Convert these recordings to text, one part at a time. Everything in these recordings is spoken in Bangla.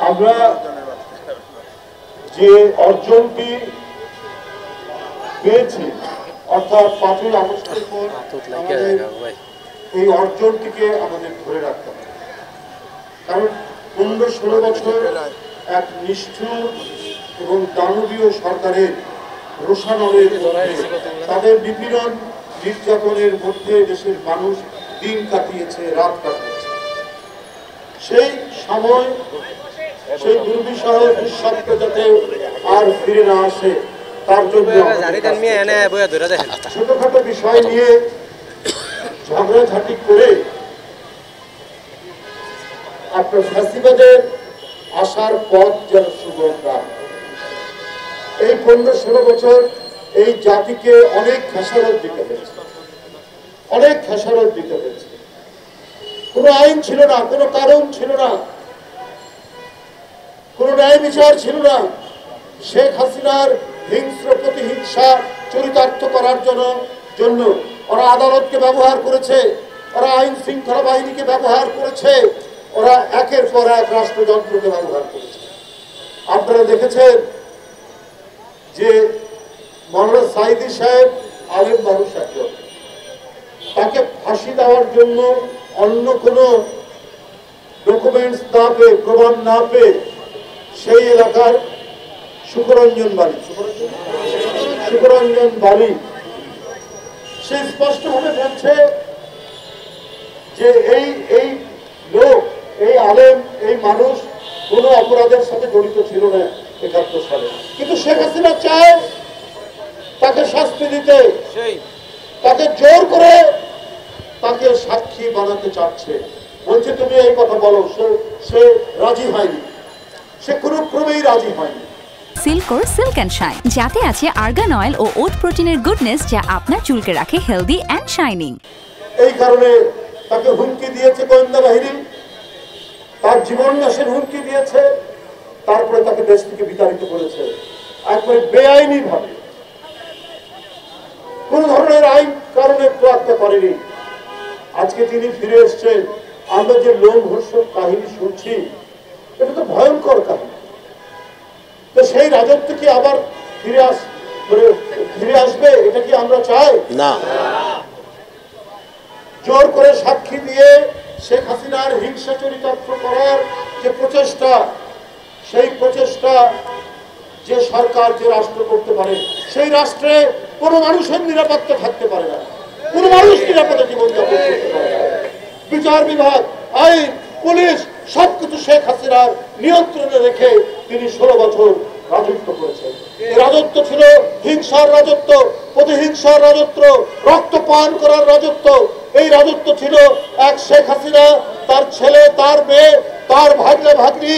আমরা যে অর্জনটি পেয়েছি অর্থাৎ 5ই আগস্টের পর এই অর্জনটিকে আমাদের ধরে রাখতে হবে। কারণ 15-16 বছর এক নিষ্ঠুর এবং দানবীয় সরকারের রোষানলের তাদের নিপীড়ন নির্যাতনের মধ্যে দেশের মানুষ দিন কাটিয়েছে, রাত কাটিয়েছে। সেই সময় সেই দুর্বিষহ দুঃস্বপ্ন যাতে আর ফিরে না আসে তার জন্য ছোটখাটো বিষয় নিয়ে ঝগড়াঝাটি করে আপনার ফ্যাসিবাদের আসার পথ যেন সুগম না। এই 15-16 বছর এই জাতিকে অনেক খেসারত দিতে হয়েছে, অনেক খেসারত দিতে হয়েছে। কোনো আইন ছিল না, কোনো কারণ ছিল না, কোনো ন্যায় বিচার ছিল না। শেখ হাসিনার হিংস্র প্রতিহিংসা চরিতার্থ করার জন্য ওরা আদালতকে ব্যবহার করেছে, ওরা আইন শৃঙ্খলা বাহিনীকে ব্যবহার করেছে, ওরা একের পর এক রাষ্ট্রযন্ত্রকে ব্যবহার করেছে। আপনারা দেখেছেন যে মাওলানা সাঈদী সাহেব আলেম মানুষ একজন, তাকে ফাঁসি দেওয়ার জন্য অন্য কোনো ডকুমেন্টস না পেয়ে, প্রমাণ না পেয়ে সেই এলাকার সুকরঞ্জন বালি সে স্পষ্টভাবে বলছে যে এই লোক, এই আলেম, এই মানুষ কোনো অপরাধের সাথে জড়িত ছিল না 71 সালে। কিন্তু শেখ হাসিনা চায় তাকে শাস্তি দিতে, তাকে জোর করে তাকে সাক্ষী বানাতে চাচ্ছে, বলছে তুমি এই কথা বলো। সে রাজি হয়নি, সে কোনো ক্রমেই রাজি হয়নি। সিল্কোর সিল্ক অ্যান্ড শাইন, যাতে আছে আর্গান অয়েল ও ওট প্রোটিনের গুডনেস, যা আপনার চুলকে রাখে হেলদি অ্যান্ড শাইনিং। এই কারণে তাকে হুমকি দিয়েছে গোয়েন্দা বাহিনী, তার জীবন নাশের হুমকি দিয়েছে, তারপরে তাকে দেশ থেকে বিতাড়িত করেছে একবারে বেআইনি ভাবে। কোন ধরনের আইন কারণে তোয়াক্কা করেনি। আজকে তিনি ফিরে এসছেন, আমরা যে লোমহর্ষক কাহিনী শুনছি, এটা তো ভয়ঙ্কর কাহিনী। তো সেই রাজত্ব কি আবার ফিরে আসবে? এটা কি আমরা চাই? না। জোর করে সাক্ষী দিয়ে শেখ হাসিনার হিংসা চরিতার্থ করার যে প্রচেষ্টা, সেই প্রচেষ্টা যে সরকার, যে রাষ্ট্র করতে পারে, সেই রাষ্ট্রে কোনো মানুষের নিরাপত্তা থাকতে পারে না, কোনো মানুষ নিরাপদে জীবনযাপন করতে পারে না। বিচার বিভাগ, আইন, পুলিশ সবকিছু শেখ হাসিনার নিয়ন্ত্রণে রেখে তিনি 16 বছর রাজত্ব করেছেন। এই রাজত্ব ছিল হিংসার রাজত্ব, প্রতিহিংসার রাজত্ব, রক্তপান করার রাজত্ব। এই রাজত্ব ছিল এক শেখ হাসিনা, তার ছেলে, তার মেয়ে, তার ভাগ্নে ভাগ্নি,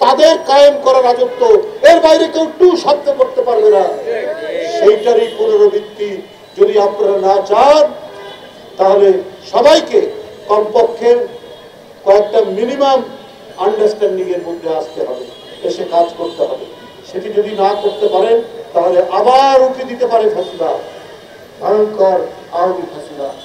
তাদের কায়েম করা রাজত্ব। এর বাইরে কেউ টু শব্দ করতে পারবে না। সেইটারই পুনরাবৃত্তি যদি আপনারা না চান, তাহলে সবাইকে কমপক্ষে কয়েকটা মিনিমাম আন্ডারস্ট্যান্ডিং এর মধ্যে আসতে হবে, এসে কাজ করতে হবে। সেটি যদি না করতে পারেন, তাহলে আবার উঠে দিতে পারে ফাঁসিবাদ, ভয়ঙ্কর আওয়ামী ফাঁসিবাদ।